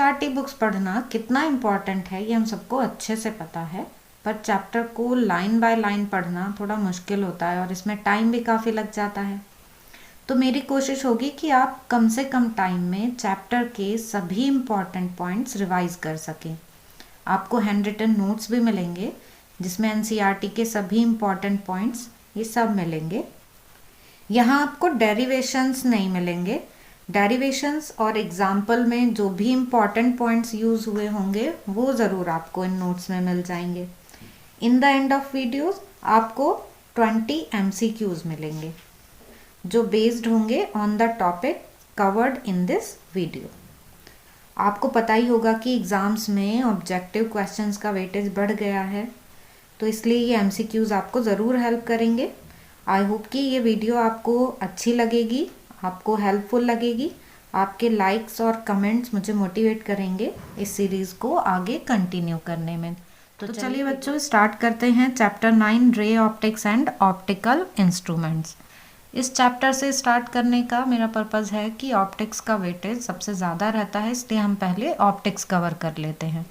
NCERT books पढ़ना कितना important है ये हम सबको अच्छे से पता है, पर चैप्टर को लाइन बाय लाइन पढ़ना थोड़ा मुश्किल होता है और इसमें टाइम भी काफ़ी लग जाता है। तो मेरी कोशिश होगी कि आप कम से कम टाइम में चैप्टर के सभी इम्पॉर्टेंट पॉइंट्स रिवाइज कर सकें। आपको हैंड रिटन नोट्स भी मिलेंगे जिसमें एनसीईआरटी के सभी इम्पॉर्टेंट पॉइंट्स ये सब मिलेंगे। यहाँ आपको डेरिवेशंस नहीं मिलेंगे। डेरिवेशंस और एग्जाम्पल में जो भी इम्पॉर्टेंट पॉइंट्स यूज़ हुए होंगे वो ज़रूर आपको इन नोट्स में मिल जाएंगे। In the end of videos आपको 20 MCQs मिलेंगे जो बेस्ड होंगे on the topic covered in this video. आपको पता ही होगा कि एग्ज़ाम्स में ऑब्जेक्टिव क्वेश्चंस का वेटेज बढ़ गया है, तो इसलिए ये MCQs आपको ज़रूर हेल्प करेंगे। आई होप कि ये वीडियो आपको अच्छी लगेगी, आपको हेल्पफुल लगेगी। आपके लाइक्स और कमेंट्स मुझे मोटिवेट करेंगे इस सीरीज़ को आगे कंटिन्यू करने में। तो चलिए बच्चों स्टार्ट करते हैं chapter 9 ray optics and optical instruments. इस चैप्टर से स्टार्ट करने का मेरा पर्पज़ है कि ऑप्टिक्स का वेटेज सबसे ज़्यादा रहता है, इसलिए हम पहले ऑप्टिक्स कवर कर लेते हैं।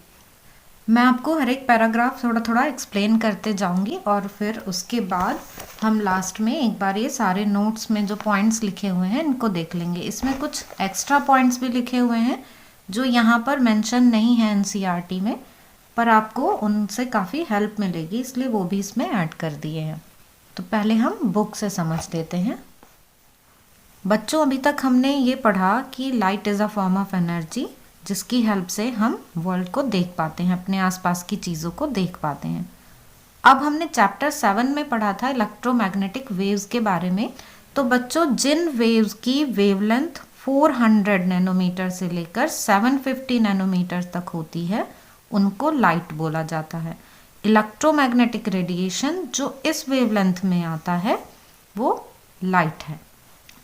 मैं आपको हर एक पैराग्राफ थोड़ा थोड़ा एक्सप्लेन करते जाऊंगी और फिर उसके बाद हम लास्ट में एक बार ये सारे नोट्स में जो पॉइंट्स लिखे हुए हैं इनको देख लेंगे। इसमें कुछ एक्स्ट्रा पॉइंट्स भी लिखे हुए हैं जो यहाँ पर मेंशन नहीं है एनसीईआरटी में, पर आपको उनसे काफ़ी हेल्प मिलेगी, इसलिए वो भी इसमें ऐड कर दिए हैं। तो पहले हम बुक से समझ लेते हैं। बच्चों अभी तक हमने ये पढ़ा कि light is a form of energy जिसकी हेल्प से हम वर्ल्ड को देख पाते हैं, अपने आसपास की चीज़ों को देख पाते हैं। अब हमने चैप्टर 7 में पढ़ा था इलेक्ट्रोमैग्नेटिक वेव्स के बारे में। तो बच्चों जिन वेव्स की वेवलेंथ 400 नैनोमीटर से लेकर 750 नैनोमीटर तक होती है उनको लाइट बोला जाता है। इलेक्ट्रोमैग्नेटिक रेडिएशन जो इस वेवलेंथ में आता है वो लाइट है।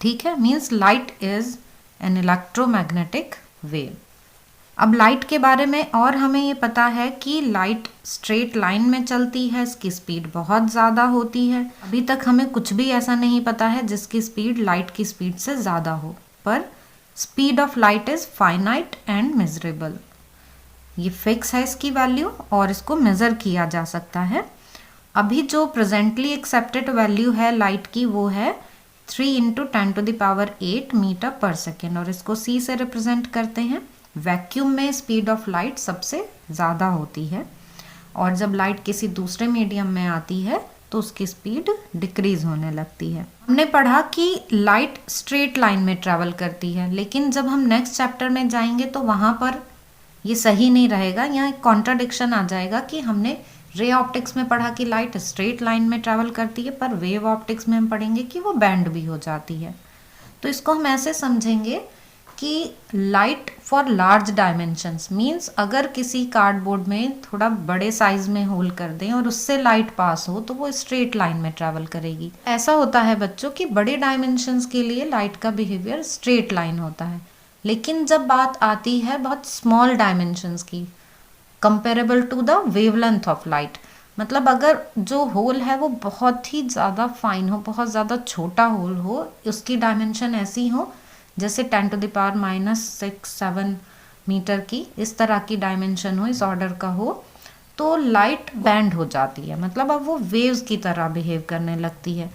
ठीक है, means light is an electromagnetic wave. अब लाइट के बारे में और हमें ये पता है कि लाइट स्ट्रेट लाइन में चलती है, इसकी स्पीड बहुत ज़्यादा होती है। अभी तक हमें कुछ भी ऐसा नहीं पता है जिसकी स्पीड लाइट की स्पीड से ज़्यादा हो, पर speed of light is finite and measurable. ये फिक्स है इसकी वैल्यू और इसको मेज़र किया जा सकता है। अभी जो प्रेजेंटली एक्सेप्टेड वैल्यू है लाइट की वो है 3 × 10⁸ मीटर पर सेकेंड और इसको C से रिप्रेजेंट करते हैं। वैक्यूम में स्पीड ऑफ लाइट सबसे ज़्यादा होती है और जब लाइट किसी दूसरे मीडियम में आती है तो उसकी स्पीड डिक्रीज होने लगती है। हमने पढ़ा कि लाइट स्ट्रेट लाइन में ट्रैवल करती है, लेकिन जब हम नेक्स्ट चैप्टर में जाएंगे तो वहाँ पर ये सही नहीं रहेगा। यहाँ एक कॉन्ट्राडिक्शन आ जाएगा कि हमने रे ऑप्टिक्स में पढ़ा कि लाइट स्ट्रेट लाइन में ट्रैवल करती है, पर वेव ऑप्टिक्स में हम पढ़ेंगे कि वो बैंड भी हो जाती है। तो इसको हम ऐसे समझेंगे कि light for large dimensions means अगर किसी कार्डबोर्ड में थोड़ा बड़े साइज में होल कर दें और उससे लाइट पास हो तो वो स्ट्रेट लाइन में ट्रैवल करेगी। ऐसा होता है बच्चों कि बड़े डायमेंशंस के लिए लाइट का बिहेवियर स्ट्रेट लाइन होता है, लेकिन जब बात आती है बहुत स्मॉल डायमेंशंस की, comparable to the wavelength of light, मतलब अगर जो होल है वो बहुत ही ज़्यादा फाइन हो, बहुत ज़्यादा छोटा होल हो, उसकी डायमेंशन ऐसी हो जैसे 10⁻⁶7 मीटर की, इस तरह की डायमेंशन हो, इस ऑर्डर का हो, तो लाइट बैंड हो जाती है, मतलब अब वो वेव्स की तरह बिहेव करने लगती है।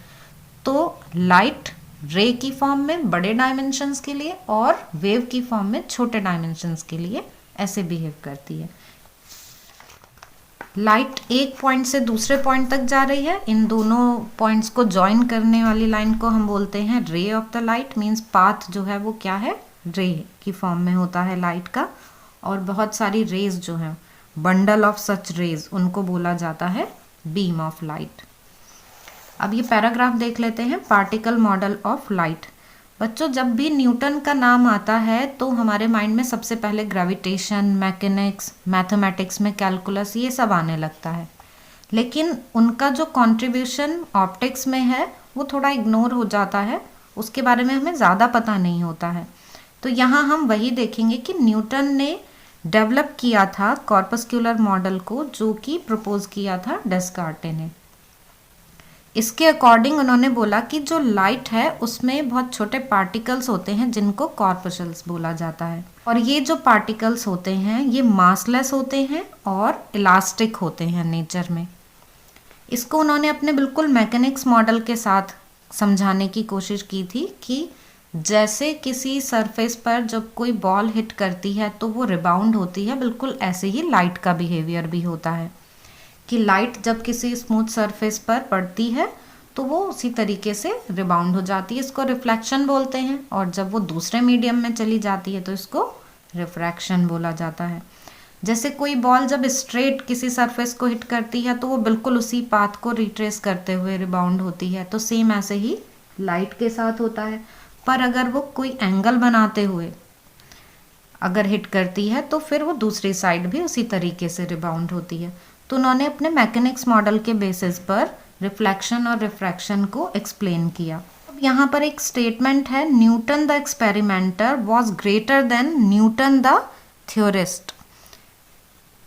तो लाइट रे की फॉर्म में बड़े डायमेंशंस के लिए और वेव की फॉर्म में छोटे डायमेंशंस के लिए ऐसे बिहेव करती है। लाइट एक पॉइंट से दूसरे पॉइंट तक जा रही है, इन दोनों पॉइंट्स को ज्वाइन करने वाली लाइन को हम बोलते हैं ray of the light. Means path जो है वो क्या है, रे की फॉर्म में होता है लाइट का। और बहुत सारी रेज जो हैं, बंडल ऑफ सच रेज, उनको बोला जाता है बीम ऑफ लाइट। अब ये पैराग्राफ देख लेते हैं, पार्टिकल मॉडल ऑफ लाइट। बच्चों जब भी न्यूटन का नाम आता है तो हमारे माइंड में सबसे पहले ग्रेविटेशन, मैकेनिक्स, मैथमेटिक्स में कैलकुलस, ये सब आने लगता है, लेकिन उनका जो कंट्रीब्यूशन ऑप्टिक्स में है वो थोड़ा इग्नोर हो जाता है, उसके बारे में हमें ज़्यादा पता नहीं होता है। तो यहाँ हम वही देखेंगे कि न्यूटन ने डेवलप किया था कॉर्पस्कुलर मॉडल को, जो कि प्रपोज किया था डेस्कार्टे ने। इसके अकॉर्डिंग उन्होंने बोला कि जो लाइट है उसमें बहुत छोटे पार्टिकल्स होते हैं जिनको कॉर्पस्कल्स बोला जाता है, और ये जो पार्टिकल्स होते हैं ये मासलेस होते हैं और इलास्टिक होते हैं नेचर में। इसको उन्होंने अपने बिल्कुल मैकेनिक्स मॉडल के साथ समझाने की कोशिश की थी कि जैसे किसी सरफेस पर जब कोई बॉल हिट करती है तो वो रिबाउंड होती है, बिल्कुल ऐसे ही लाइट का बिहेवियर भी होता है कि लाइट जब किसी स्मूथ सरफेस पर पड़ती है तो वो उसी तरीके से रिबाउंड हो जाती है, इसको रिफ्लेक्शन बोलते हैं, और जब वो दूसरे मीडियम में चली जाती है तो इसको रिफ्रैक्शन बोला जाता है। जैसे कोई बॉल जब स्ट्रेट किसी सरफेस को हिट करती है तो वो बिल्कुल उसी पाथ को रिट्रेस करते हुए रिबाउंड होती है, तो सेम ऐसे ही लाइट के साथ होता है। पर अगर वो कोई एंगल बनाते हुए अगर हिट करती है तो फिर वो दूसरी साइड भी उसी तरीके से रिबाउंड होती है। तो उन्होंने अपने मैकेनिक्स मॉडल के बेसिस पर रिफ्लेक्शन और रिफ्रैक्शन को एक्सप्लेन किया। अब यहाँ पर एक स्टेटमेंट है, Newton the experimenter was greater than Newton the theorist.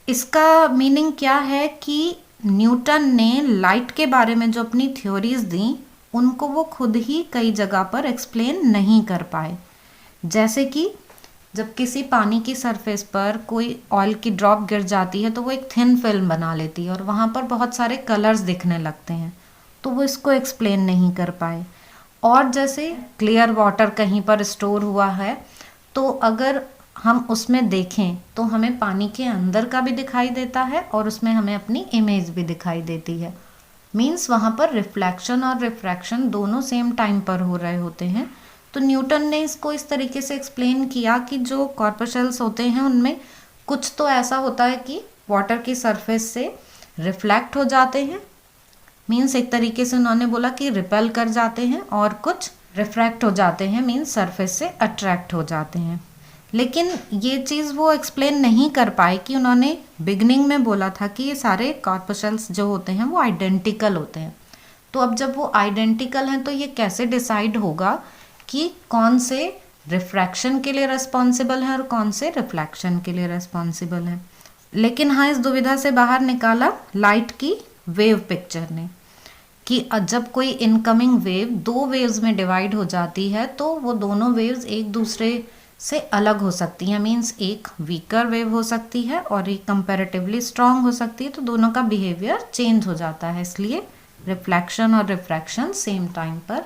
इसका मीनिंग क्या है कि न्यूटन ने लाइट के बारे में जो अपनी थ्योरीज दी उनको वो खुद ही कई जगह पर एक्सप्लेन नहीं कर पाए। जैसे कि जब किसी पानी की सरफेस पर कोई ऑयल की ड्रॉप गिर जाती है तो वो एक थिन फिल्म बना लेती है और वहाँ पर बहुत सारे कलर्स दिखने लगते हैं, तो वो इसको एक्सप्लेन नहीं कर पाए। और जैसे क्लियर वाटर कहीं पर स्टोर हुआ है तो अगर हम उसमें देखें तो हमें पानी के अंदर का भी दिखाई देता है और उसमें हमें अपनी इमेज भी दिखाई देती है। मीन्स वहाँ पर रिफ्लेक्शन और रिफ्रैक्शन दोनों सेम टाइम पर हो रहे होते हैं। तो न्यूटन ने इसको इस तरीके से एक्सप्लेन किया कि जो कॉर्पस्कल्स होते हैं उनमें कुछ तो ऐसा होता है कि वाटर की सरफेस से रिफ्लेक्ट हो जाते हैं, मीन्स एक तरीके से उन्होंने बोला कि रिपेल कर जाते हैं, और कुछ रिफ्रैक्ट हो जाते हैं, मीन्स सरफेस से अट्रैक्ट हो जाते हैं। लेकिन ये चीज़ वो एक्सप्लेन नहीं कर पाए कि उन्होंने बिगनिंग में बोला था कि ये सारे कॉर्पस्कल्स जो होते हैं वो आइडेंटिकल होते हैं। तो अब जब वो आइडेंटिकल हैं तो ये कैसे डिसाइड होगा कि कौन से रिफ्रैक्शन के लिए रिस्पॉन्सिबल है और कौन से रिफ्लेक्शन के लिए रिस्पॉन्सिबल है। लेकिन हाँ, इस दुविधा से बाहर निकाला लाइट की वेव पिक्चर ने कि जब कोई इनकमिंग वेव दो वेव्स में डिवाइड हो जाती है तो वो दोनों वेव्स एक दूसरे से अलग हो सकती हैं, मीन्स एक वीकर वेव हो सकती है और एक कंपैरेटिवली स्ट्रांग हो सकती है, तो दोनों का बिहेवियर चेंज हो जाता है। इसलिए रिफ्लेक्शन और रिफ्रैक्शन सेम टाइम पर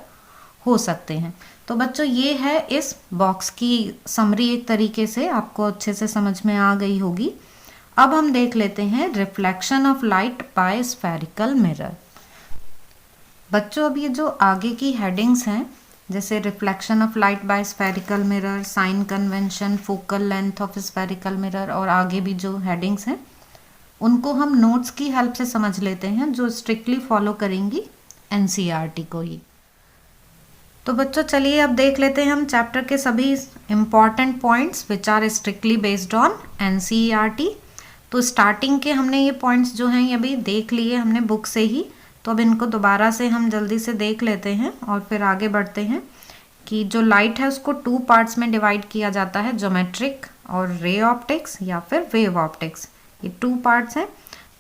हो सकते हैं। तो बच्चों ये है इस बॉक्स की समरी, एक तरीके से आपको अच्छे से समझ में आ गई होगी। अब हम देख लेते हैं reflection of light by spherical mirror. बच्चों अब ये जो आगे की हेडिंग्स हैं जैसे reflection of light by spherical mirror, sign convention, focal length of spherical mirror और आगे भी जो हेडिंग्स हैं उनको हम नोट्स की हेल्प से समझ लेते हैं जो स्ट्रिक्टली फॉलो करेंगी एनसीईआरटी को ही। तो बच्चों चलिए अब देख लेते हैं हम चैप्टर के सभी important points which are strictly based on NCERT. तो स्टार्टिंग के हमने ये पॉइंट्स जो हैं ये अभी देख लिए हमने बुक से ही, तो अब इनको दोबारा से हम जल्दी से देख लेते हैं और फिर आगे बढ़ते हैं कि जो लाइट है उसको टू पार्ट्स में डिवाइड किया जाता है, ज्योमेट्रिक और रे ऑप्टिक्स या फिर वेव ऑप्टिक्स, ये टू पार्ट्स हैं।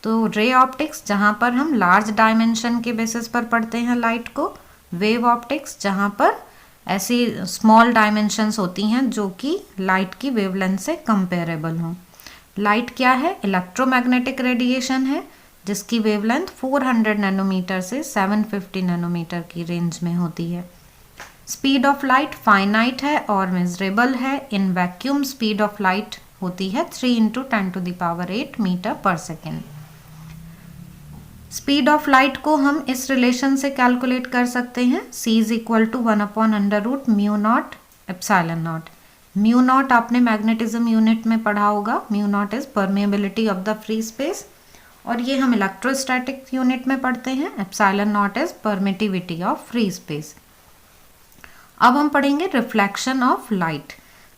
तो रे ऑप्टिक्स जहाँ पर हम लार्ज डायमेंशन के बेसिस पर पढ़ते हैं लाइट को, वेव ऑप्टिक्स जहाँ पर ऐसी स्मॉल डायमेंशंस होती हैं जो कि लाइट की वेवलेंथ से कंपेरेबल हों। लाइट क्या है? इलेक्ट्रोमैग्नेटिक रेडिएशन है जिसकी वेवलेंथ 400 नैनोमीटर से 750 नैनोमीटर की रेंज में होती है। स्पीड ऑफ लाइट फाइनाइट है और मेजरेबल है। In vacuum speed of light होती है 3 × 10⁸ मीटर पर सेकेंड। स्पीड ऑफ लाइट को हम इस रिलेशन से कैलकुलेट कर सकते हैं, c = 1/√μ0 ε0। μ0 आपने मैग्नेटिज्म यूनिट में पढ़ा होगा, μ0 is permeability of the free space, और ये हम इलेक्ट्रोस्टैटिक यूनिट में पढ़ते हैं, ε0 is permittivity of free space. अब हम पढ़ेंगे रिफ्लेक्शन ऑफ लाइट।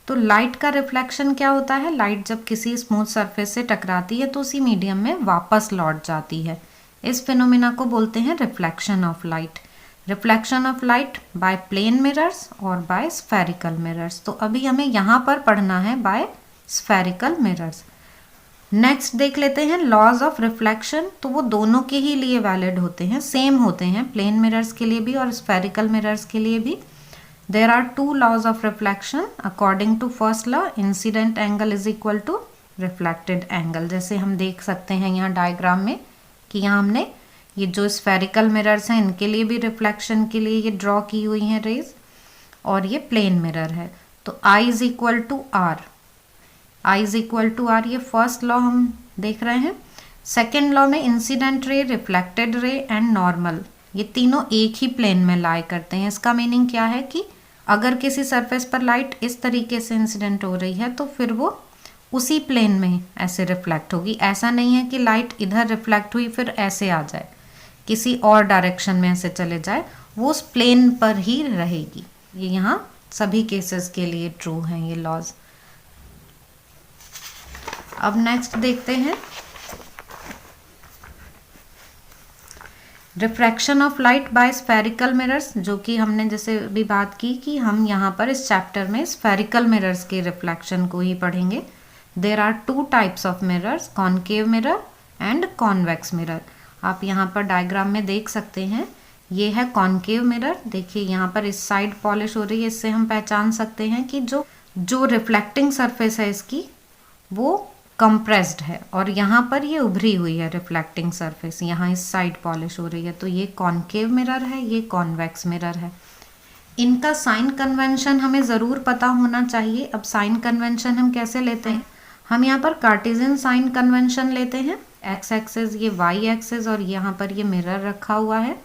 तो लाइट का रिफ्लेक्शन क्या होता है? लाइट जब किसी स्मूथ सरफेस से टकराती है तो उसी मीडियम में वापस लौट जाती है। इस फिनोमिना को बोलते हैं reflection of light. Reflection of light by plane mirrors और बाय स्फेरिकल मिरर्स। तो अभी हमें यहाँ पर पढ़ना है बाय स्फेरिकल मिरर्स। नेक्स्ट देख लेते हैं लॉज ऑफ रिफ्लेक्शन। तो वो दोनों के ही लिए वैलिड होते हैं, सेम होते हैं, प्लेन मिरर्स के लिए भी और स्फेरिकल मिरर्स के लिए भी। There are two laws of reflection according to first law, incident angle is equal to reflected angle. जैसे हम देख सकते हैं यहाँ डायग्राम में कि यहाँ हमने ये जो स्फेरिकल मिरर्स हैं इनके लिए भी रिफ्लेक्शन के लिए ये ड्रॉ की हुई हैं रेज, और ये प्लेन मिरर है। तो I is equal to R, I is equal to R, ये फर्स्ट लॉ हम देख रहे हैं। सेकेंड लॉ में incident ray, reflected ray and normal, ये तीनों एक ही प्लेन में लाई करते हैं। इसका मीनिंग क्या है कि अगर किसी सरफेस पर लाइट इस तरीके से इंसिडेंट हो रही है तो फिर वो उसी प्लेन में ऐसे रिफ्लेक्ट होगी। ऐसा नहीं है कि लाइट इधर रिफ्लेक्ट हुई फिर ऐसे आ जाए, किसी और डायरेक्शन में ऐसे चले जाए, वो उस प्लेन पर ही रहेगी। ये यहाँ सभी केसेस के लिए ट्रू हैं ये लॉज। अब नेक्स्ट देखते हैं refraction of light by spherical mirrors, जो कि हमने जैसे भी बात की कि हम यहाँ पर इस चैप्टर में स्फेरिकल मिरर्स के रिफ्लेक्शन को ही पढ़ेंगे। There are two types of mirrors, concave mirror and convex mirror. आप यहाँ पर डायग्राम में देख सकते हैं, ये है कॉनकेव मिरर। देखिए यहाँ पर इस साइड पॉलिश हो रही है, इससे हम पहचान सकते हैं कि जो रिफ्लेक्टिंग सरफेस है इसकी वो कंप्रेस्ड है, और यहाँ पर ये उभरी हुई है रिफ्लेक्टिंग सरफेस, यहाँ इस साइड पॉलिश हो रही है। तो ये कॉनकेव मिरर है, ये कॉन्वेक्स मिरर है। इनका साइन कन्वेंशन हमें ज़रूर पता होना चाहिए। अब साइन कन्वेंशन हम कैसे लेते हैं, हम यहाँ पर कार्टेशियन साइन कन्वेंशन लेते हैं। एक्स एक्सिस ये वाई एक्सिस और यहाँ पर ये मिरर रखा हुआ है।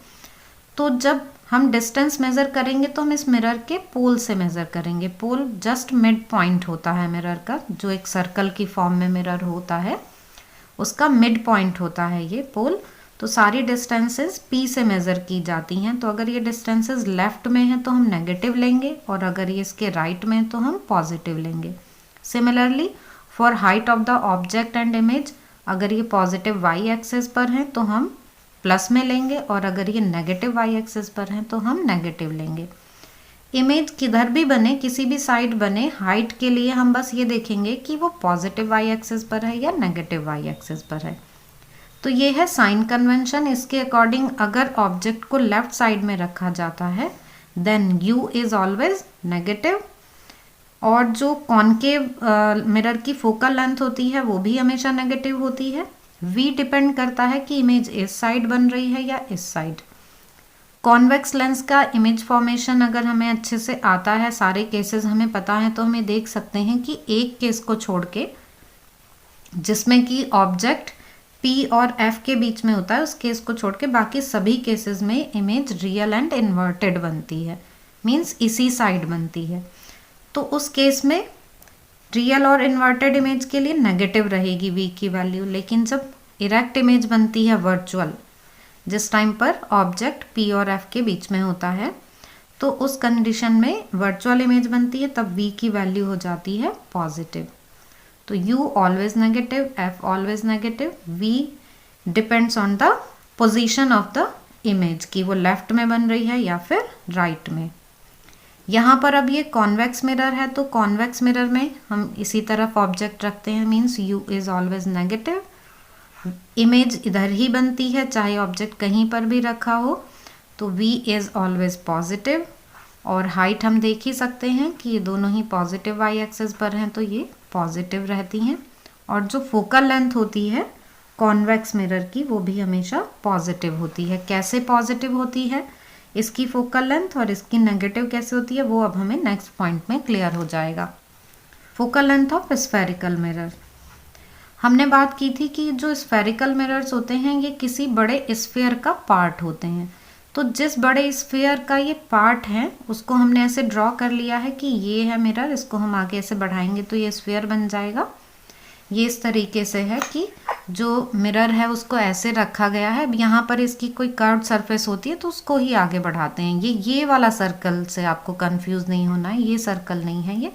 तो जब हम डिस्टेंस मेज़र करेंगे तो हम इस मिरर के पोल से मेज़र करेंगे। पोल जस्ट मिड पॉइंट होता है मिरर का, जो एक सर्कल की फॉर्म में मिरर होता है उसका मिड पॉइंट होता है ये पोल। तो सारी डिस्टेंसेस पी से मेज़र की जाती हैं। तो अगर ये डिस्टेंसेस लेफ्ट में हैं तो हम नेगेटिव लेंगे, और अगर ये इसके राइट में हैं तो हम पॉजिटिव लेंगे। Similarly for height of the object and image, अगर ये पॉजिटिव वाई एक्सिस पर हैं तो हम प्लस में लेंगे, और अगर ये नेगेटिव वाई एक्सिस पर हैं तो हम नेगेटिव लेंगे। इमेज किधर भी बने, किसी भी साइड बने, हाइट के लिए हम बस ये देखेंगे कि वो पॉजिटिव वाई एक्सिस पर है या नेगेटिव वाई एक्सिस पर है। तो ये है साइन कन्वेंशन। इसके अकॉर्डिंग अगर ऑब्जेक्ट को लेफ्ट साइड में रखा जाता है then u is always negative, और जो कॉनकेव मिरर की फोकल लेंथ होती है वो भी हमेशा नेगेटिव होती है। वी डिपेंड करता है कि इमेज इस साइड बन रही है या इस साइड। कॉन्वेक्स लेंस का इमेज फॉर्मेशन अगर हमें अच्छे से आता है, सारे केसेस हमें पता है, तो हमें देख सकते हैं कि एक केस को छोड़ के जिसमें कि ऑब्जेक्ट पी और एफ के बीच में होता है, उस केस को छोड़ के बाकी सभी केसेस में इमेज रियल एंड इन्वर्टेड बनती है, मीन्स इसी साइड बनती है। तो उस केस में रियल और इन्वर्टेड इमेज के लिए नेगेटिव रहेगी वी की वैल्यू। लेकिन जब इरेक्ट इमेज बनती है वर्चुअल, जिस टाइम पर ऑब्जेक्ट पी और एफ के बीच में होता है, तो उस कंडीशन में वर्चुअल इमेज बनती है, तब वी की वैल्यू हो जाती है पॉजिटिव। तो u always negative, f always negative, v depends on the position of the image कि वो लेफ्ट में बन रही है या फिर राइट में। यहाँ पर अब ये कॉन्वेक्स मिरर है, तो कॉन्वेक्स मिरर में हम इसी तरफ ऑब्जेक्ट रखते हैं, means you is always negative, image इधर ही बनती है चाहे ऑब्जेक्ट कहीं पर भी रखा हो। तो v इज ऑलवेज पॉजिटिव, और हाइट हम देख ही सकते हैं कि ये दोनों ही पॉजिटिव y एक्सिस पर हैं तो ये पॉजिटिव रहती हैं। और जो फोकल लेंथ होती है कॉन्वेक्स मिरर की वो भी हमेशा पॉजिटिव होती है। कैसे पॉजिटिव होती है, इसकी फोकल लेंथ और इसकी नेगेटिव कैसे होती है वो अब हमें नेक्स्ट पॉइंट में क्लियर हो जाएगा। Focal length of spherical mirror, हमने बात की थी कि जो स्फेरिकल मिरर्स होते हैं ये किसी बड़े स्फीयर का पार्ट होते हैं। तो जिस बड़े स्फीयर का ये पार्ट है उसको हमने ऐसे ड्रॉ कर लिया है कि ये है मिरर, इसको हम आगे ऐसे बढ़ाएंगे तो ये स्फीयर बन जाएगा। ये इस तरीके से है कि जो मिरर है उसको ऐसे रखा गया है। अब यहाँ पर इसकी कोई कर्व्ड सरफेस होती है तो उसको ही आगे बढ़ाते हैं। ये वाला सर्कल से आपको कंफ्यूज नहीं होना है, ये सर्कल नहीं है,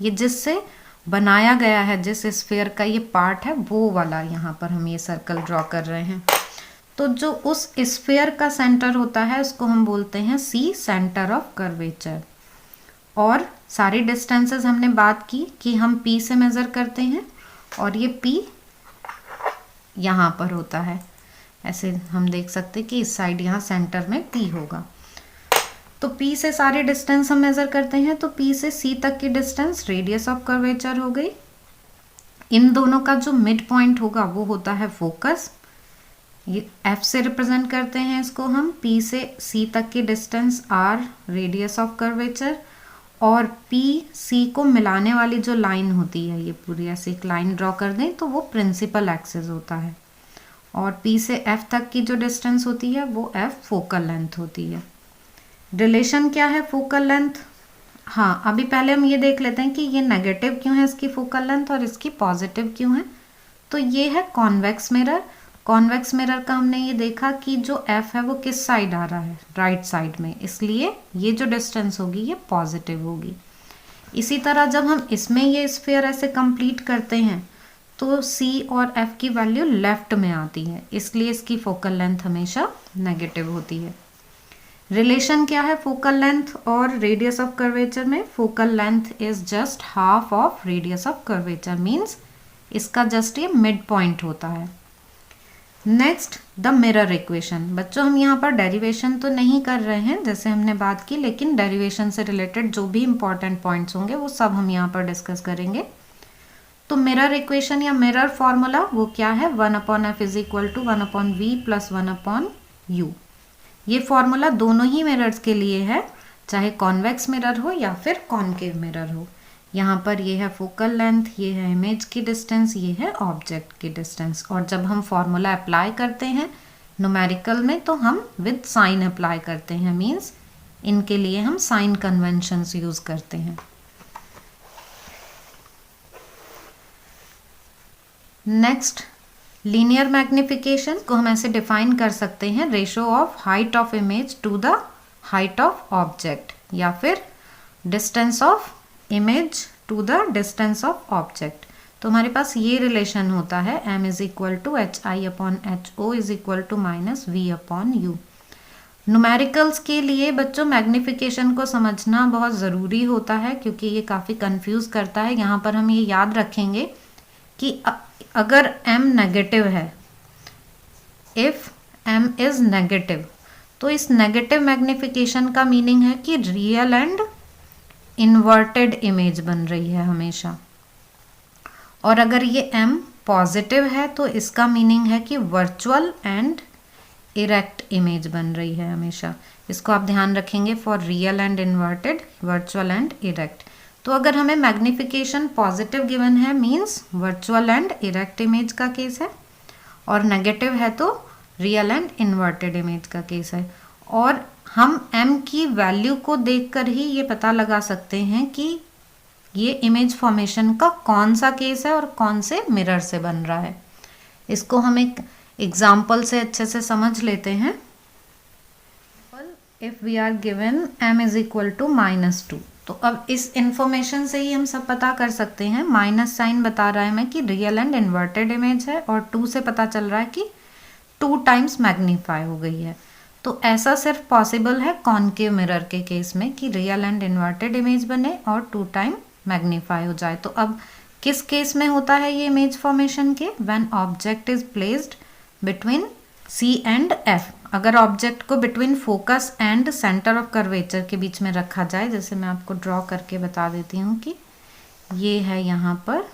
ये जिससे बनाया गया है, जिस स्फीयर का ये पार्ट है वो वाला यहाँ पर हम ये सर्कल ड्रॉ कर रहे हैं। तो जो उस स्फीयर का सेंटर होता है उसको हम बोलते हैं सी, सेंटर ऑफ कर्वेचर। और सारी डिस्टेंसेस हमने बात की कि हम पी से मेज़र करते हैं, और ये पी यहाँ पर होता है। ऐसे हम देख सकते हैं कि इस साइड यहाँ सेंटर में P होगा। तो P से सारे डिस्टेंस हम मेज़र करते हैं, तो P से C तक की डिस्टेंस रेडियस ऑफ कर्वेचर हो गई। इन दोनों का जो मिड पॉइंट होगा वो होता है फोकस। ये F से रिप्रेजेंट करते हैं इसको हम। P से C तक की distance R radius of curvature, और P C को मिलाने वाली जो लाइन होती है, ये पूरी ऐसे एक लाइन ड्रॉ कर दें तो वो प्रिंसिपल एक्सिस होता है। और P से F तक की जो डिस्टेंस होती है वो F फोकल लेंथ होती है। रिलेशन क्या है फोकल लेंथ? हाँ, अभी पहले हम ये देख लेते हैं कि ये नेगेटिव क्यों है इसकी फोकल लेंथ और इसकी पॉजिटिव क्यों है। तो ये है कॉन्वेक्स मिरर। कॉन्वेक्स मिरर का हमने ये देखा कि जो F है वो किस साइड आ रहा है, राइट साइड में, इसलिए ये जो डिस्टेंस होगी ये पॉजिटिव होगी। इसी तरह जब हम इसमें ये स्फीयर ऐसे कंप्लीट करते हैं तो C और F की वैल्यू लेफ्ट में आती है, इसलिए इसकी फोकल लेंथ हमेशा नेगेटिव होती है। रिलेशन क्या है फोकल लेंथ और रेडियस ऑफ कर्वेचर में? Focal length is just half of radius of curvature, means इसका जस्ट ये मिड पॉइंट होता है। Next the mirror equation. बच्चों हम यहाँ पर डेरिवेशन तो नहीं कर रहे हैं जैसे हमने बात की, लेकिन डेरिवेशन से रिलेटेड जो भी इंपॉर्टेंट पॉइंट्स होंगे वो सब हम यहाँ पर डिस्कस करेंगे। तो मिरर इक्वेशन या मिरर फॉर्मूला वो क्या है? 1/f is equal to 1/v plus 1/u। ये फॉर्मूला दोनों ही मिरर्स के लिए है, चाहे कॉन्वेक्स मिरर हो या फिर कॉनकेव मिरर हो। यहाँ पर ये है फोकल लेंथ, ये है इमेज की डिस्टेंस, ये है ऑब्जेक्ट की डिस्टेंस। और जब हम फॉर्मूला अप्लाई करते हैं न्यूमेरिकल में तो हम विद साइन अप्लाई करते हैं, मीन्स इनके लिए हम साइन कन्वेंशंस यूज करते हैं। नेक्स्ट लीनियर मैग्निफिकेशन को हम ऐसे डिफाइन कर सकते हैं, ratio of height of image to the height of object, या फिर distance of image to the distance of object. तो हमारे पास ये रिलेशन होता है m is equal to HI/HO is equal to -V/U। Numericals के लिए बच्चों मैग्निफिकेशन को समझना बहुत ज़रूरी होता है क्योंकि ये काफ़ी कंफ्यूज करता है। यहाँ पर हम ये याद रखेंगे कि अगर m नेगेटिव है, इफ m इज नेगेटिव, तो इस नेगेटिव मैग्निफिकेशन का मीनिंग है कि रियल एंड इन्वर्टेड इमेज बन रही है हमेशा। और अगर ये m पॉजिटिव है तो इसका मीनिंग है कि वर्चुअल एंड इरेक्ट इमेज बन रही है हमेशा। इसको आप ध्यान रखेंगे for real and inverted, virtual and erect. तो अगर हमें मैग्निफिकेशन पॉजिटिव गिवन है means virtual and erect image का केस है, और नेगेटिव है तो रियल एंड इन्वर्टेड इमेज का केस है। और हम m की वैल्यू को देखकर ही ये पता लगा सकते हैं कि ये इमेज फॉर्मेशन का कौन सा केस है और कौन से मिरर से बन रहा है। इसको हम एक एग्जाम्पल से अच्छे से समझ लेते हैं। If we are given m is equal to -2, तो अब इस इंफॉर्मेशन से ही हम सब पता कर सकते हैं। माइनस साइन बता रहा है हमें कि रियल एंड इन्वर्टेड इमेज है, और 2 से पता चल रहा है कि 2 टाइम्स मैग्नीफाई हो गई है। तो ऐसा सिर्फ पॉसिबल है कॉनकेव मिरर के केस में कि रियल एंड इन्वर्टेड इमेज बने और 2 टाइम मैग्नीफाई हो जाए। तो अब किस केस में होता है ये इमेज फॉर्मेशन के? When object is placed between C and F। अगर ऑब्जेक्ट को between focus and centre of curvature के बीच में रखा जाए, जैसे मैं आपको ड्रॉ करके बता देती हूँ कि ये है यहाँ पर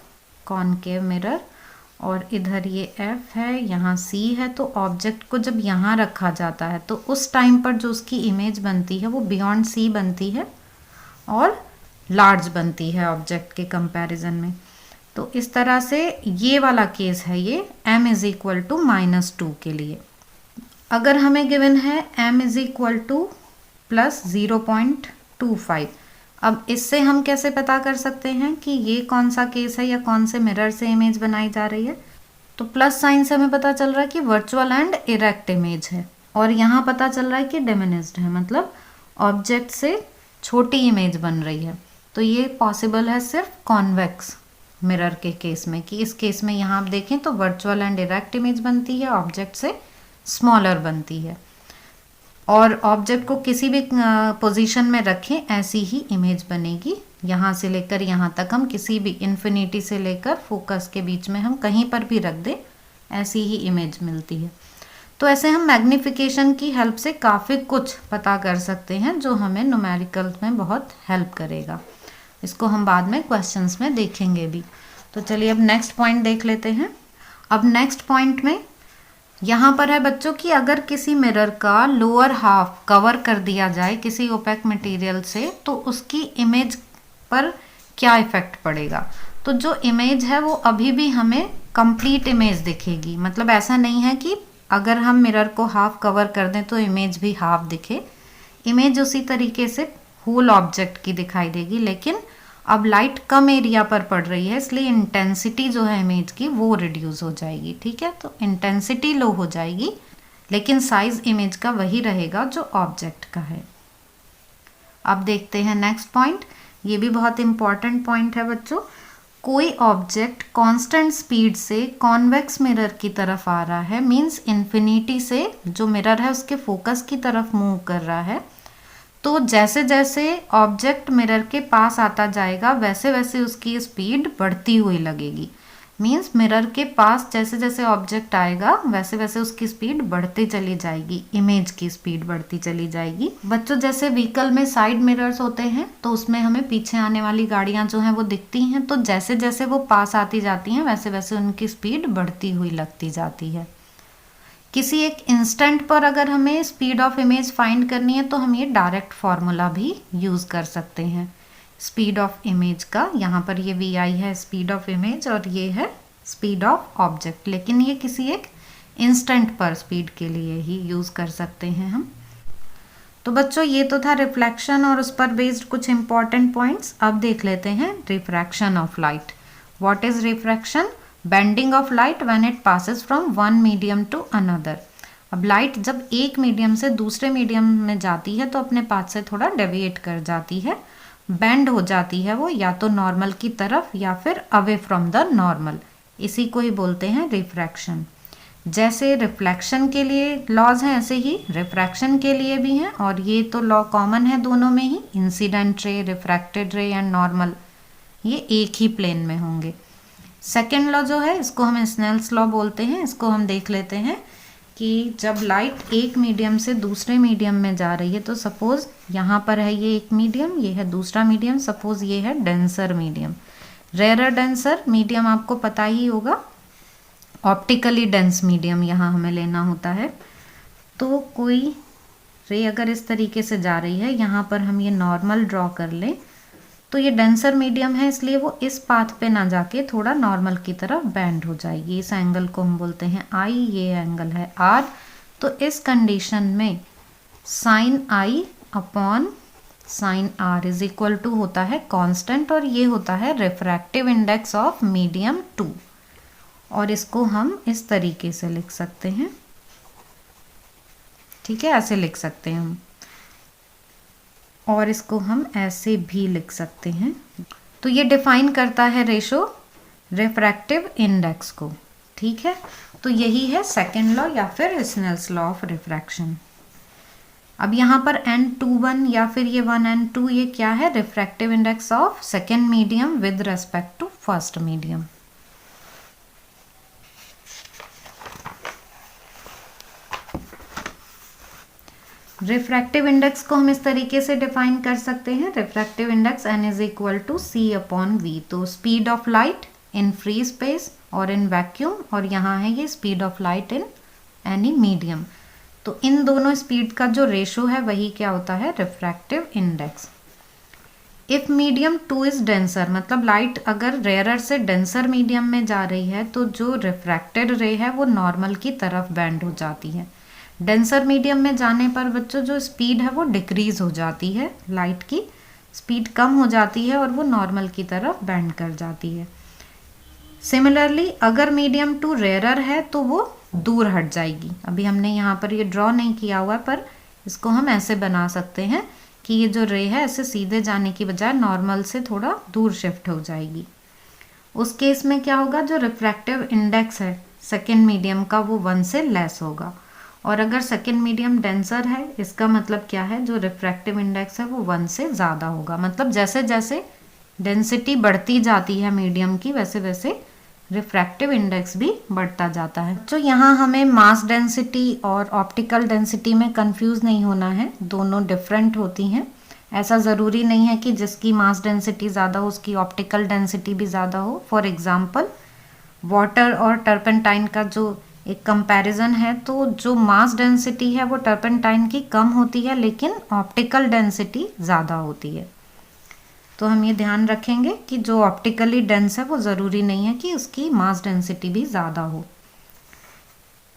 कॉनकेव मिरर और इधर ये F है, यहाँ C है। तो ऑब्जेक्ट को जब यहाँ रखा जाता है तो उस टाइम पर जो उसकी इमेज बनती है वो बियॉन्ड C बनती है और लार्ज बनती है ऑब्जेक्ट के कंपैरिजन में। तो इस तरह से ये वाला केस है ये m इज इक्वल टू -2 के लिए। अगर हमें गिवन है m is equal two plus 0.25, अब इससे हम कैसे पता कर सकते हैं कि ये कौन सा केस है या कौन से मिरर से इमेज बनाई जा रही है? तो प्लस साइन से हमें पता चल रहा है कि वर्चुअल एंड इरेक्ट इमेज है, और यहाँ पता चल रहा है कि डिमिनिश्ड है, मतलब ऑब्जेक्ट से छोटी इमेज बन रही है। तो ये पॉसिबल है सिर्फ कॉन्वेक्स मिरर के केस में, कि इस केस में यहाँ आप देखें तो वर्चुअल एंड इरेक्ट इमेज बनती है, ऑब्जेक्ट से स्मॉलर बनती है, और ऑब्जेक्ट को किसी भी पोजीशन में रखें ऐसी ही इमेज बनेगी। यहाँ से लेकर यहाँ तक हम किसी भी इन्फिनिटी से लेकर फोकस के बीच में हम कहीं पर भी रख दें ऐसी ही इमेज मिलती है। तो ऐसे हम मैग्नीफिकेशन की हेल्प से काफ़ी कुछ पता कर सकते हैं जो हमें न्यूमेरिकल में बहुत हेल्प करेगा। इसको हम बाद में क्वेश्चंस में देखेंगे भी। तो चलिए अब नेक्स्ट पॉइंट देख लेते हैं। अब नेक्स्ट पॉइंट में यहाँ पर है बच्चों कि अगर किसी मिरर का लोअर हाफ कवर कर दिया जाए किसी ओपेक मटेरियल से तो उसकी इमेज पर क्या इफेक्ट पड़ेगा। तो जो इमेज है वो अभी भी हमें कंप्लीट इमेज दिखेगी, मतलब ऐसा नहीं है कि अगर हम मिरर को हाफ कवर कर दें तो इमेज भी हाफ दिखे। इमेज उसी तरीके से होल ऑब्जेक्ट की दिखाई देगी, लेकिन अब लाइट कम एरिया पर पड़ रही है इसलिए इंटेंसिटी जो है इमेज की वो रिड्यूस हो जाएगी। ठीक है, तो इंटेंसिटी लो हो जाएगी लेकिन साइज इमेज का वही रहेगा जो ऑब्जेक्ट का है। अब देखते हैं नेक्स्ट पॉइंट। ये भी बहुत इंपॉर्टेंट पॉइंट है बच्चों। कोई ऑब्जेक्ट कांस्टेंट स्पीड से कॉन्वेक्स मिरर की तरफ आ रहा है, मींस इन्फिनिटी से जो मिरर है उसके फोकस की तरफ मूव कर रहा है। तो जैसे जैसे ऑब्जेक्ट मिरर के पास आता जाएगा वैसे वैसे उसकी स्पीड बढ़ती हुई लगेगी। मींस मिरर के पास जैसे जैसे ऑब्जेक्ट आएगा वैसे वैसे उसकी स्पीड बढ़ती चली जाएगी, इमेज की स्पीड बढ़ती चली जाएगी। बच्चों जैसे व्हीकल में साइड मिरर्स होते हैं तो उसमें हमें पीछे आने वाली गाड़ियां जो हैं वो दिखती हैं, तो जैसे जैसे वो पास आती जाती हैं वैसे वैसे उनकी स्पीड बढ़ती हुई लगती जाती है। किसी एक इंस्टेंट पर अगर हमें स्पीड ऑफ इमेज फाइंड करनी है तो हम ये डायरेक्ट फार्मूला भी यूज़ कर सकते हैं स्पीड ऑफ इमेज का। यहाँ पर ये वी आई है स्पीड ऑफ इमेज और ये है स्पीड ऑफ ऑब्जेक्ट, लेकिन ये किसी एक इंस्टेंट पर स्पीड के लिए ही यूज़ कर सकते हैं हम। तो बच्चों ये तो था रिफ्लेक्शन और उस पर बेस्ड कुछ इंपॉर्टेंट पॉइंट्स। अब देख लेते हैं refraction of light. What is refraction? Bending of light when it passes from one medium to another. अब लाइट जब एक मीडियम से दूसरे मीडियम में जाती है तो अपने पाथ से थोड़ा डेविएट कर जाती है, बेंड हो जाती है वो या तो नॉर्मल की तरफ या फिर अवे फ्रॉम द नॉर्मल। इसी को ही बोलते हैं रिफ्रैक्शन। जैसे रिफ्लेक्शन के लिए लॉज हैं ऐसे ही रिफ्रैक्शन के लिए भी हैं, और ये तो लॉ कॉमन है दोनों में ही। Incident ray, refracted ray and normal ये एक ही प्लेन में होंगे। सेकेंड लॉ जो है इसको हम स्नेल्स लॉ बोलते हैं। इसको हम देख लेते हैं कि जब लाइट एक मीडियम से दूसरे मीडियम में जा रही है तो सपोज यहाँ पर है ये एक मीडियम, ये है दूसरा मीडियम, सपोज ये है denser medium. Rare denser medium आपको पता ही होगा, ऑप्टिकली डेंस मीडियम यहाँ हमें लेना होता है। तो कोई रे अगर इस तरीके से जा रही है, यहाँ पर हम ये नॉर्मल ड्रॉ कर लें तो ये डेंसर मीडियम है इसलिए वो इस पाथ पे ना जाके थोड़ा नॉर्मल की तरफ बेंड हो जाएगी। इस एंगल को हम बोलते हैं आई, ये एंगल है आर। तो इस कंडीशन में sine i upon sine r is equal to होता है कांस्टेंट, और ये होता है रिफ्रैक्टिव इंडेक्स ऑफ मीडियम 2। और इसको हम इस तरीके से लिख सकते हैं, ठीक है, ऐसे लिख सकते हैं हम, और इसको हम ऐसे भी लिख सकते हैं। तो ये डिफाइन करता है रेशो रिफ्रैक्टिव इंडेक्स को। ठीक है, तो यही है सेकेंड लॉ या फिर स्नेल्स लॉ ऑफ रिफ्रैक्शन। अब यहाँ पर n21 या फिर ये 1n2 ये क्या है? Refractive index of second medium with respect to first medium. Refractive index को हम इस तरीके से डिफाइन कर सकते हैं, refractive index n is equal to c upon v। तो speed of light in free space और इन वैक्यूम, और यहाँ है ये speed of light in any medium. तो इन दोनों स्पीड का जो रेशो है वही क्या होता है? Refractive index. If medium 2 is denser, मतलब लाइट अगर रेयरर से डेंसर मीडियम में जा रही है तो जो रिफ्रैक्टेड रे है वो नॉर्मल की तरफ बेंड हो जाती है। डेंसर मीडियम में जाने पर बच्चों जो स्पीड है वो डिक्रीज हो जाती है, लाइट की स्पीड कम हो जाती है और वो नॉर्मल की तरफ बेंड कर जाती है। सिमिलरली अगर मीडियम 2 रेयरर है तो वो दूर हट जाएगी। अभी हमने यहाँ पर ये ड्रॉ नहीं किया हुआ है, पर इसको हम ऐसे बना सकते हैं कि ये जो रे है ऐसे सीधे जाने की बजाय नॉर्मल से थोड़ा दूर शिफ्ट हो जाएगी। उस केस में क्या होगा? जो रिफ्रैक्टिव इंडेक्स है सेकेंड मीडियम का वो 1 से लेस होगा। और अगर सेकेंड मीडियम डेंसर है इसका मतलब क्या है? जो रिफ्रैक्टिव इंडेक्स है वो 1 से ज़्यादा होगा। मतलब जैसे जैसे डेंसिटी बढ़ती जाती है मीडियम की वैसे वैसे रिफ्रैक्टिव इंडेक्स भी बढ़ता जाता है। तो यहाँ हमें मास डेंसिटी और ऑप्टिकल डेंसिटी में कंफ्यूज नहीं होना है, दोनों डिफरेंट होती हैं। ऐसा ज़रूरी नहीं है कि जिसकी मास डेंसिटी ज़्यादा हो उसकी ऑप्टिकल डेंसिटी भी ज़्यादा हो। फॉर एग्जांपल वाटर और टर्पेंटाइन का जो एक कंपैरिजन है, तो जो मास डेंसिटी है वो टर्पेंटाइन की कम होती है लेकिन ऑप्टिकल डेंसिटी ज़्यादा होती है। तो हम ये ध्यान रखेंगे कि जो ऑप्टिकली डेंस है वो ज़रूरी नहीं है कि उसकी मास डेंसिटी भी ज़्यादा हो।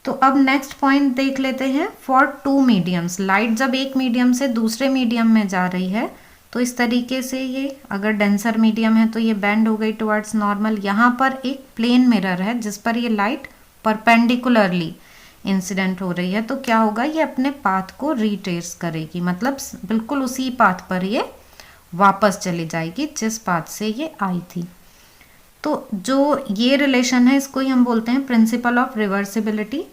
तो अब नेक्स्ट पॉइंट देख लेते हैं। फॉर टू मीडियम्स, लाइट जब एक मीडियम से दूसरे मीडियम में जा रही है तो इस तरीके से ये अगर डेंसर मीडियम है तो ये बेंड हो गई टुवर्ड्स नॉर्मल। यहाँ पर एक प्लेन मिरर है जिस पर ये लाइट परपेंडिकुलरली इंसिडेंट हो रही है, तो क्या होगा, ये अपने पाथ को रिट्रेस करेगी, मतलब बिल्कुल उसी पाथ पर ये वापस चली जाएगी जिस पाथ से ये आई थी। तो जो ये रिलेशन है इसको ही हम बोलते हैं प्रिंसिपल ऑफ रिवर्सिबिलिटी।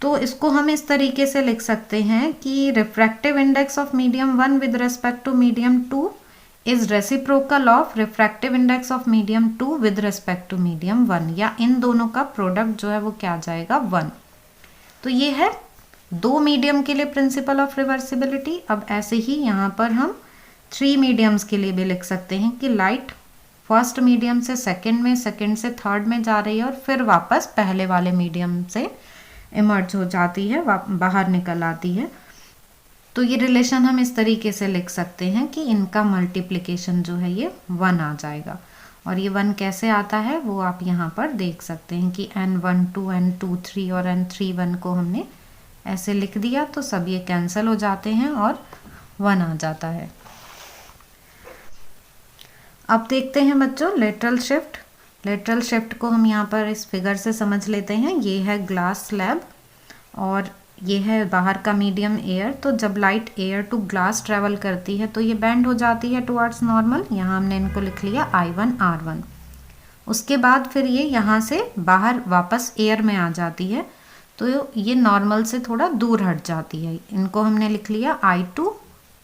तो इसको हम इस तरीके से लिख सकते हैं कि refractive index of medium 1 with respect to medium 2 is reciprocal of refractive index of medium 2 with respect to medium 1, या इन दोनों का प्रोडक्ट जो है वो क्या आ जाएगा, 1। तो ये है दो मीडियम के लिए प्रिंसिपल ऑफ रिवर्सिबिलिटी। अब ऐसे ही यहाँ पर हम 3 मीडियम्स के लिए भी लिख सकते हैं कि लाइट फर्स्ट मीडियम से सेकंड में, सेकंड से थर्ड में जा रही है और फिर वापस पहले वाले मीडियम से इमर्ज हो जाती है, बाहर निकल आती है। तो ये रिलेशन हम इस तरीके से लिख सकते हैं कि इनका मल्टीप्लिकेशन जो है ये 1 आ जाएगा। और ये 1 कैसे आता है वो आप यहाँ पर देख सकते हैं कि n1 2 n2 3 और n3 1 को हमने ऐसे लिख दिया तो सब ये कैंसिल हो जाते हैं और 1 आ जाता है। अब देखते हैं बच्चों लेटरल शिफ्ट। लेटरल शिफ्ट को हम यहाँ पर इस फिगर से समझ लेते हैं। ये है ग्लास स्लैब और ये है बाहर का मीडियम एयर। तो जब light air to glass travel करती है तो ये बेंड हो जाती है टुवर्ड्स नॉर्मल। यहाँ हमने इनको लिख लिया I1 R1। उसके बाद फिर ये यहाँ से बाहर वापस एयर में आ जाती है तो ये नॉर्मल से थोड़ा दूर हट जाती है। इनको हमने लिख लिया I2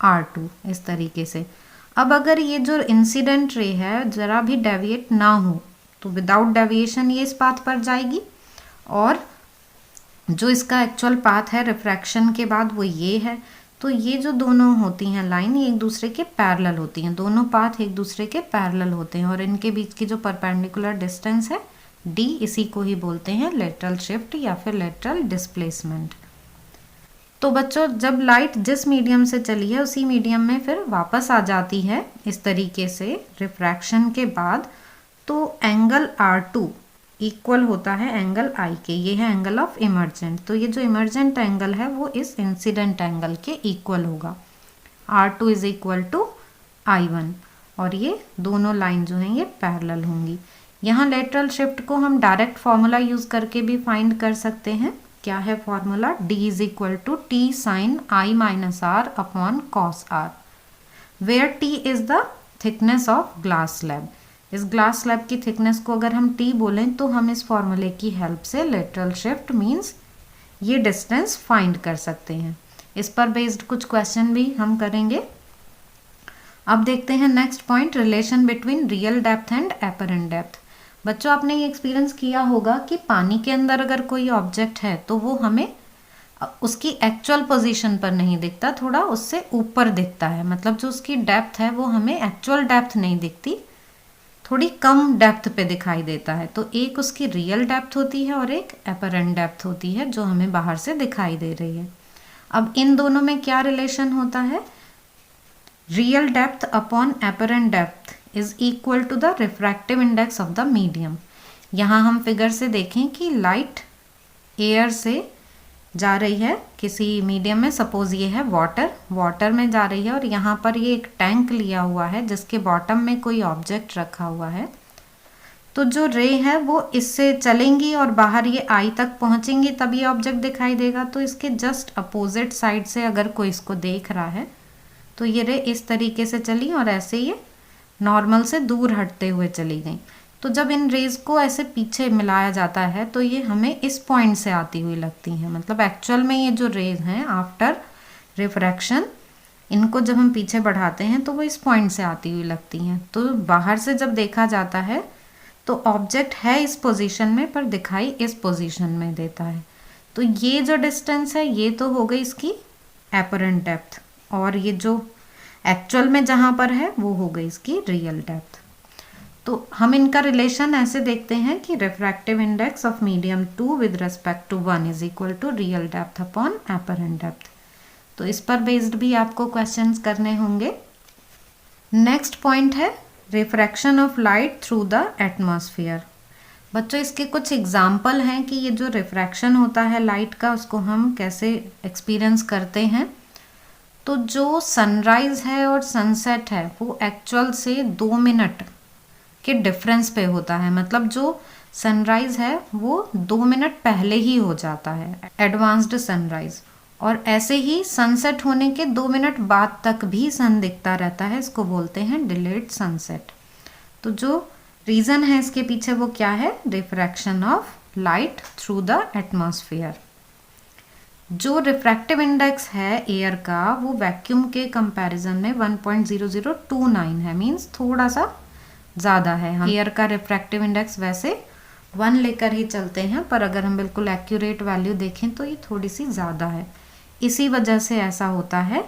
R2 इस तरीके से। अब अगर ये जो इंसिडेंट रे है ज़रा भी डेविएट ना हो तो विदाउट डेविएशन ये इस पाथ पर जाएगी, और जो इसका एक्चुअल पाथ है रिफ्रैक्शन के बाद वो ये है। तो ये जो दोनों होती हैं लाइन ये एक दूसरे के पैरेलल होती हैं, दोनों पाथ एक दूसरे के पैरेलल होते हैं और इनके बीच की जो परपेंडिकुलर डिस्टेंस है d, इसी को ही बोलते हैं लेटरल शिफ्ट या फिर लेटरल डिस्प्लेसमेंट। तो बच्चों जब लाइट जिस मीडियम से चली है उसी मीडियम में फिर वापस आ जाती है इस तरीके से रिफ्रैक्शन के बाद, तो एंगल R2 इक्वल होता है एंगल I के। ये है एंगल ऑफ इमर्जेंट। तो ये जो इमर्जेंट एंगल है वो इस इंसिडेंट एंगल के इक्वल होगा। R2 is equal to I1 और ये दोनों लाइन जो हैं ये पैरेलल होंगी। यहाँ लेटरल शिफ्ट को हम डायरेक्ट फॉर्मूला यूज करके भी फाइंड कर सकते हैं। क्या है formula, D is equal to T sine I minus R upon cos R, where T is the thickness of glass slab. इस ग्लास स्लैब की थिकनेस को अगर हम T बोलें तो हम इस फॉर्मूले की हेल्प से लेटरल शिफ्ट मीन्स ये डिस्टेंस फाइंड कर सकते हैं। इस पर बेस्ड कुछ क्वेश्चन भी हम करेंगे। अब देखते हैं next point, relation between real depth and apparent depth. बच्चों आपने ये एक्सपीरियंस किया होगा कि पानी के अंदर अगर कोई ऑब्जेक्ट है तो वो हमें उसकी एक्चुअल पोजीशन पर नहीं दिखता, थोड़ा उससे ऊपर दिखता है, मतलब जो उसकी डेप्थ है वो हमें एक्चुअल डेप्थ नहीं दिखती, थोड़ी कम डेप्थ पे दिखाई देता है। तो एक उसकी रियल डेप्थ होती है और एक एपरेंट डेप्थ होती है जो हमें बाहर से दिखाई दे रही है। अब इन दोनों में क्या रिलेशन होता है, real depth upon apparent depth is equal to the refractive index of the medium. यहाँ हम फिगर से देखें कि लाइट एयर से जा रही है किसी मीडियम में, सपोज ये है वाटर में जा रही है और यहाँ पर ये एक टैंक लिया हुआ है जिसके बॉटम में कोई ऑब्जेक्ट रखा हुआ है। तो जो रे है वो इससे चलेंगी और बाहर ये आई तक पहुँचेंगी तब ये ऑब्जेक्ट दिखाई देगा। तो इसके जस्ट अपोजिट साइड से अगर कोई इसको देख रहा है तो ये रे इस तरीके से चली और ऐसे ये नॉर्मल से दूर हटते हुए चली गई। तो जब इन रेज को ऐसे पीछे मिलाया जाता है तो ये हमें इस पॉइंट से आती हुई लगती हैं, मतलब एक्चुअल में ये जो रेज हैं आफ्टर रिफ्रैक्शन इनको जब हम पीछे बढ़ाते हैं तो वो इस पॉइंट से आती हुई लगती हैं। तो बाहर से जब देखा जाता है तो ऑब्जेक्ट है इस पोजीशन में पर दिखाई इस पोजीशन में देता है। तो ये जो डिस्टेंस है ये तो हो गई इसकी एपरेंट डेप्थ, और ये जो एक्चुअल में जहाँ पर है वो हो गई इसकी रियल डेप्थ। तो हम इनका रिलेशन ऐसे देखते हैं कि refractive index of medium 2 with respect to 1 is equal to real depth upon apparent depth. तो इस पर बेस्ड भी आपको क्वेश्चंस करने होंगे। नेक्स्ट पॉइंट है refraction of light through the atmosphere. बच्चों इसके कुछ एग्जाम्पल हैं कि ये जो रिफ्रैक्शन होता है लाइट का उसको हम कैसे एक्सपीरियंस करते हैं। तो जो सनराइज है और सनसेट है वो एक्चुअल से 2 मिनट के डिफरेंस पे होता है, मतलब जो सनराइज है वो 2 मिनट पहले ही हो जाता है, एडवांस्ड सनराइज। और ऐसे ही सनसेट होने के 2 मिनट बाद तक भी सन दिखता रहता है, इसको बोलते हैं डिलेड सनसेट। तो जो रीज़न है इसके पीछे वो क्या है, refraction of light through the atmosphere. जो रिफ्रैक्टिव इंडेक्स है एयर का वो वैक्यूम के कंपैरिजन में 1.0029 है, मींस थोड़ा सा ज़्यादा है। हम एयर का रिफ्रैक्टिव इंडेक्स वैसे 1 लेकर ही चलते हैं, पर अगर हम बिल्कुल एक्यूरेट वैल्यू देखें तो ये थोड़ी सी ज़्यादा है। इसी वजह से ऐसा होता है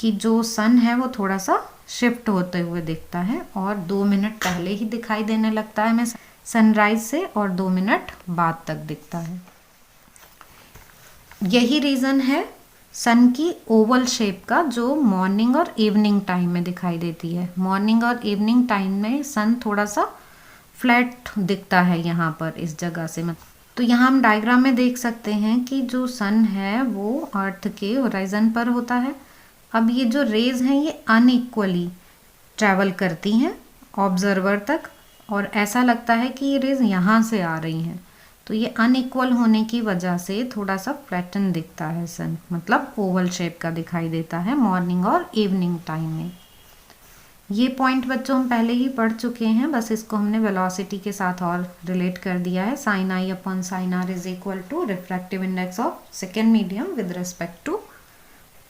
कि जो सन है वो थोड़ा सा शिफ्ट होते हुए दिखता है और 2 मिनट पहले ही दिखाई देने लगता है हमें सनराइज से, और 2 मिनट बाद तक दिखता है। यही रीज़न है सन की ओवल शेप का जो मॉर्निंग और इवनिंग टाइम में दिखाई देती है। मॉर्निंग और इवनिंग टाइम में सन थोड़ा सा फ्लैट दिखता है यहाँ पर इस जगह से। तो यहाँ हम डायग्राम में देख सकते हैं कि जो सन है वो अर्थ के होराइजन पर होता है। अब ये जो रेज हैं ये अनइक्वली ट्रैवल करती हैं ऑब्जर्वर तक, और ऐसा लगता है कि ये रेज यहाँ से आ रही हैं। तो ये अनइक्वल होने की वजह से थोड़ा सा फ्लैटन दिखता है सन, मतलब ओवल शेप का दिखाई देता है मॉर्निंग और इवनिंग टाइम में। ये पॉइंट बच्चों हम पहले ही पढ़ चुके हैं, बस इसको हमने वेलोसिटी के साथ और रिलेट कर दिया है। Sine i upon sine r is equal to refractive index of second medium with respect to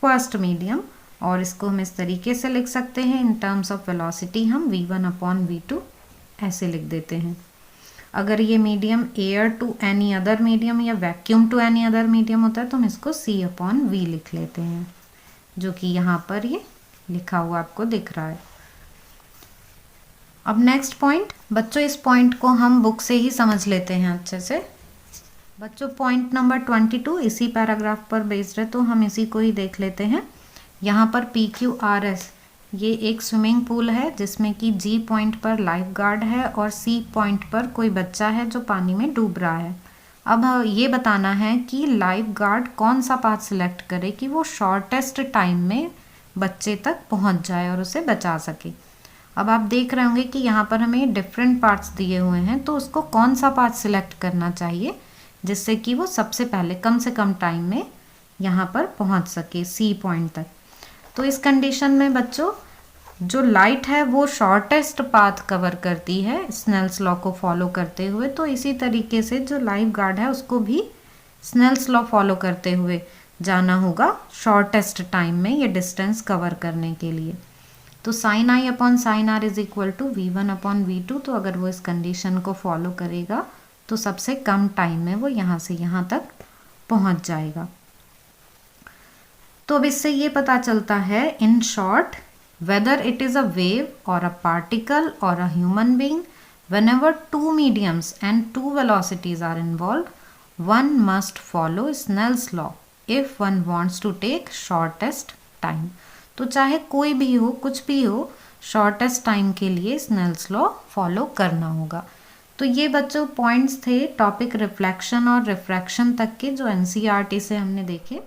first medium, और इसको हम इस तरीके से लिख सकते हैं इन टर्म्स ऑफ वेलोसिटी हम v1 अपॉन v2 ऐसे लिख देते हैं। अगर ये medium air to any other medium या vacuum to any other medium होता है तो हम इसको c अपॉन v लिख लेते हैं, जो कि यहाँ पर ये लिखा हुआ आपको दिख रहा है। अब नेक्स्ट पॉइंट बच्चों, इस पॉइंट को हम बुक से ही समझ लेते हैं अच्छे से। बच्चों पॉइंट नंबर 22 इसी पैराग्राफ पर बेस्ड है, तो हम इसी को ही देख लेते हैं। यहाँ पर PQRS ये एक स्विमिंग पूल है जिसमें कि G पॉइंट पर लाइफ गार्ड है और C पॉइंट पर कोई बच्चा है जो पानी में डूब रहा है। अब ये बताना है कि लाइफ गार्ड कौन सा पाथ सिलेक्ट करे कि वो शॉर्टेस्ट टाइम में बच्चे तक पहुँच जाए और उसे बचा सके। अब आप देख रहे होंगे कि यहाँ पर हमें डिफरेंट पार्ट्स दिए हुए हैं, तो उसको कौन सा पाथ सिलेक्ट करना चाहिए जिससे कि वो सबसे पहले कम से कम टाइम में यहाँ पर पहुँच सके C पॉइंट तक। तो इस कंडीशन में बच्चों जो लाइट है वो शॉर्टेस्ट पाथ कवर करती है स्नेल्स लॉ को फॉलो करते हुए, तो इसी तरीके से जो लाइफ गार्ड है उसको भी स्नेल्स लॉ फॉलो करते हुए जाना होगा शॉर्टेस्ट टाइम में ये डिस्टेंस कवर करने के लिए। तो sine i upon sine r is equal to v1 upon v2, तो अगर वो इस कंडीशन को फॉलो करेगा तो सबसे कम टाइम में वो यहाँ से यहाँ तक पहुँच जाएगा। तो अब इससे ये पता चलता है in short whether it is a wave or a particle or a human being, whenever two mediums and two velocities are involved, one must follow Snell's law if one wants to take shortest time. तो चाहे कोई भी हो कुछ भी हो, shortest time के लिए स्नेल्स लॉ फॉलो करना होगा। तो ये बच्चों पॉइंट्स थे टॉपिक रिफ्लेक्शन और रिफ्रैक्शन तक के जो NCERT से हमने देखे।